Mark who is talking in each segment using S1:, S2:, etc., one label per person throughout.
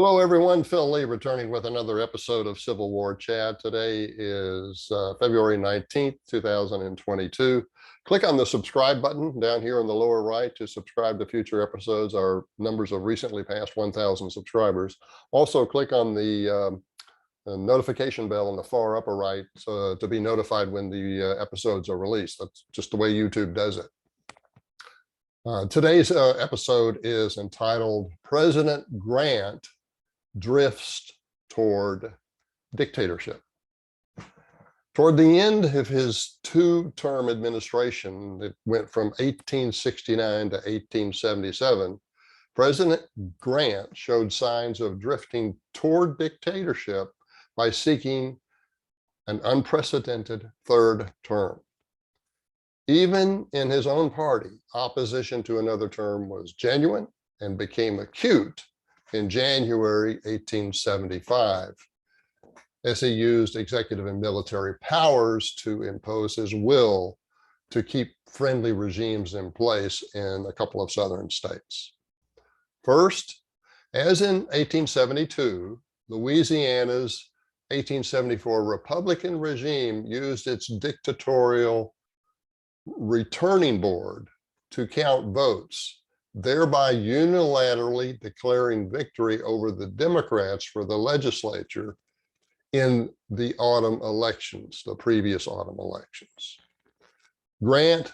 S1: Hello, everyone. Phil Lee returning with another episode of Civil War Chat. Today is February 19th, 2022. Click on the subscribe button down here in the lower right to subscribe to future episodes. Our numbers have recently passed 1,000 subscribers. Also, click on the notification bell in the far upper right to be notified when the episodes are released. That's just the way YouTube does it. Today's episode is entitled President Grant Drifts Toward Dictatorship. Toward the end of his two-term administration, it went from 1869 to 1877, President Grant showed signs of drifting toward dictatorship by seeking an unprecedented third term. Even in his own party, opposition to another term was genuine and became acute in January 1875, as he used executive and military powers to impose his will to keep friendly regimes in place in a couple of southern states. First, as in 1872, Louisiana's 1874 Republican regime used its dictatorial returning board to count votes, thereby unilaterally declaring victory over the Democrats for the legislature in the autumn elections, the previous autumn elections. Grant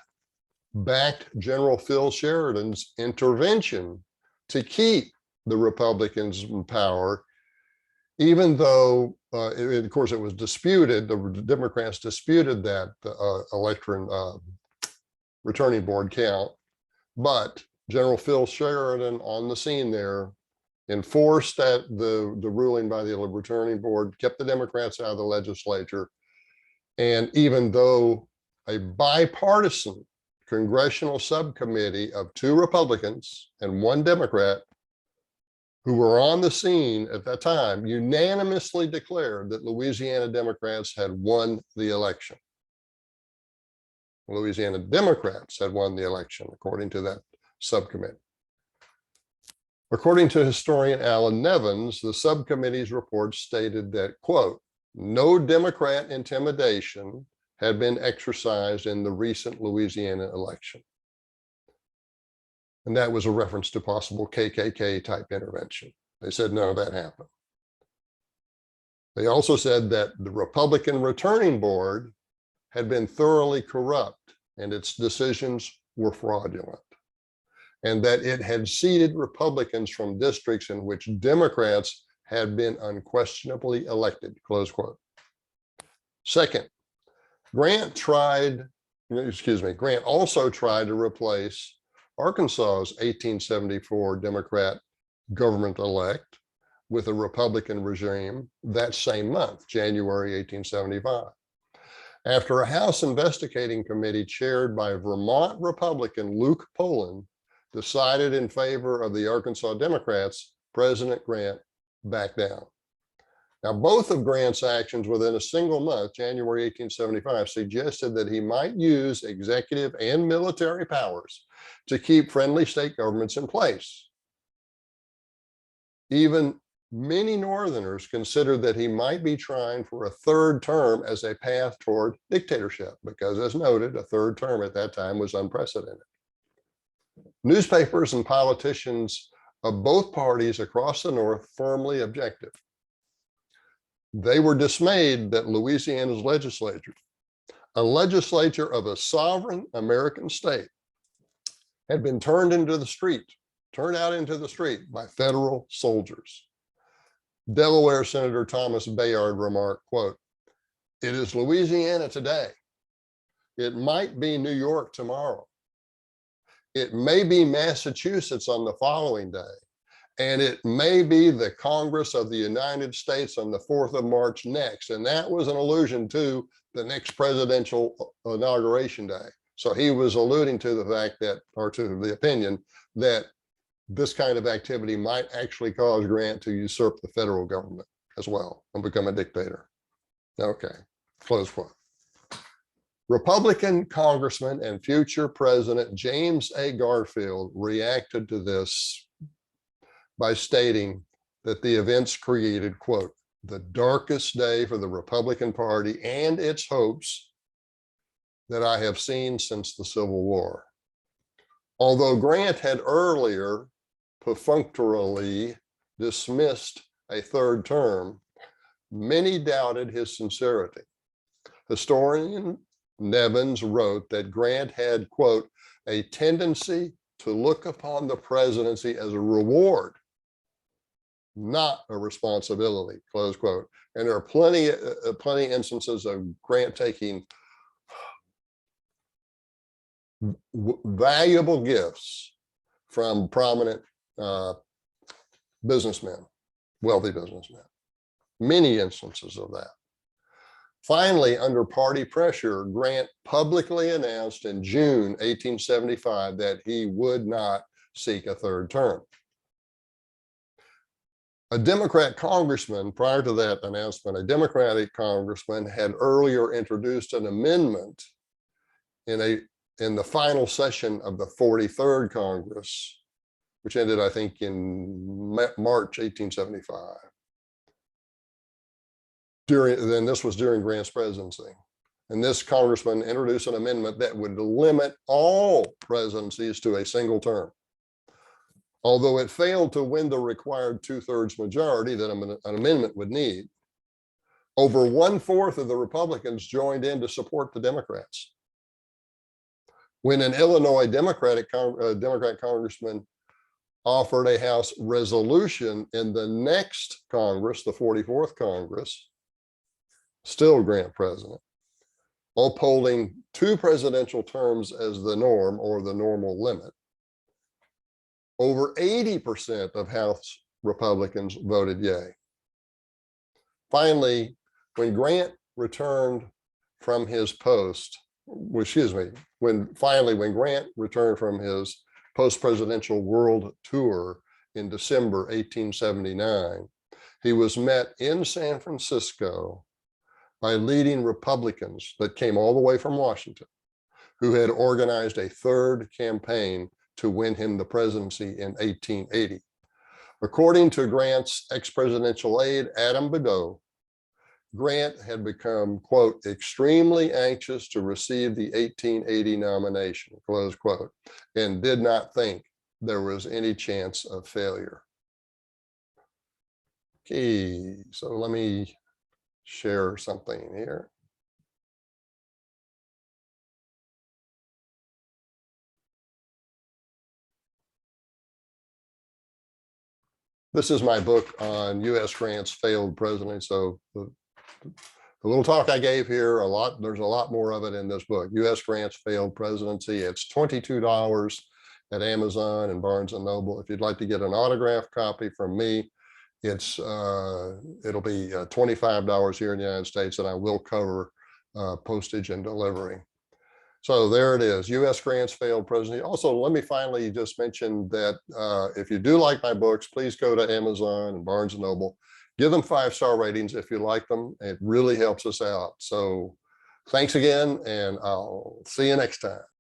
S1: backed General Phil Sheridan's intervention to keep the Republicans in power, even though, of course, it was disputed, the Democrats disputed that returning board count, but General Phil Sheridan on the scene there enforced that the ruling by the returning board, kept the Democrats out of the legislature. And even though a bipartisan congressional subcommittee of 2 Republicans and 1 Democrat who were on the scene at that time unanimously declared that Louisiana Democrats had won the election. Louisiana Democrats had won the election, according to that subcommittee. According to historian Allan Nevins, the subcommittee's report stated that, quote, no Democrat intimidation had been exercised in the recent Louisiana election. And that was a reference to possible KKK type intervention. They said none of that happened. They also said that the Republican returning board had been thoroughly corrupt and its decisions were fraudulent, and that it had seated Republicans from districts in which Democrats had been unquestionably elected, close quote. Second, Grant also tried to replace Arkansas's 1874 Democrat government elect with a Republican regime that same month, January 1875. After a House investigating committee chaired by Vermont Republican Luke Pullen decided in favor of the Arkansas Democrats, President Grant backed down. Now, both of Grant's actions within a single month, January 1875, suggested that he might use executive and military powers to keep friendly state governments in place. Even many Northerners considered that he might be trying for a third term as a path toward dictatorship, because, as noted, a third term at that time was unprecedented. Newspapers and politicians of both parties across the North firmly objected. They were dismayed that Louisiana's legislature, a legislature of a sovereign American state, had been turned out into the street by federal soldiers. Delaware Senator Thomas Bayard remarked, quote, it is Louisiana today. It might be New York tomorrow. It may be Massachusetts on the following day, and it may be the Congress of the United States on the 4th of March next. And that was an allusion to the next presidential inauguration day. So he was alluding to the fact that, or to the opinion that this kind of activity might actually cause Grant to usurp the federal government as well and become a dictator. Okay, close quote. Republican Congressman and future President James A. Garfield reacted to this by stating, that the events created, quote, the darkest day for the Republican Party and its hopes that I have seen since the Civil War. Although Grant had earlier perfunctorily dismissed a third term, many doubted his sincerity. Historian Nevins wrote that Grant had, quote, a tendency to look upon the presidency as a reward, not a responsibility, close quote. And there are plenty instances of Grant taking valuable gifts from prominent businessmen, wealthy businessmen, many instances of that. Finally, under party pressure, Grant publicly announced in June 1875 that he would not seek a third term. A Democrat congressman, prior to that announcement, a Democratic congressman had earlier introduced an amendment in the final session of the 43rd Congress, which ended, I think, in March 1875. Then this was during Grant's presidency. And this congressman introduced an amendment that would limit all presidencies to a single term. Although it failed to win the required 2/3 majority that an amendment would need, over 1/4 of the Republicans joined in to support the Democrats. When an Illinois Democrat congressman offered a House resolution in the next Congress, the 44th Congress, still Grant president, upholding 2 presidential terms as the norm or the normal limit, over 80% of House Republicans voted yay. Finally, when Grant returned from his post, when Grant returned from his post-presidential world tour in December 1879, he was met in San Francisco by leading Republicans that came all the way from Washington, who had organized a third campaign to win him the presidency in 1880. According to Grant's ex-presidential aide, Adam Badeau, Grant had become, quote, extremely anxious to receive the 1880 nomination, close quote, and did not think there was any chance of failure. Okay, so let me share something here. This is my book on U.S. Grant's failed presidency. So the little talk I gave here, there's a lot more of it in this book, U.S. Grant's failed presidency. It's $22 at Amazon and Barnes & Noble. If you'd like to get an autographed copy from me, it'll be $25 here in the United States, and I will cover postage and delivery. So there it is, U.S. Grant's failed presidency. Also, let me finally just mention that if you do like my books, please go to Amazon and Barnes & Noble. Give them 5-star ratings if you like them. It really helps us out. So thanks again, and I'll see you next time.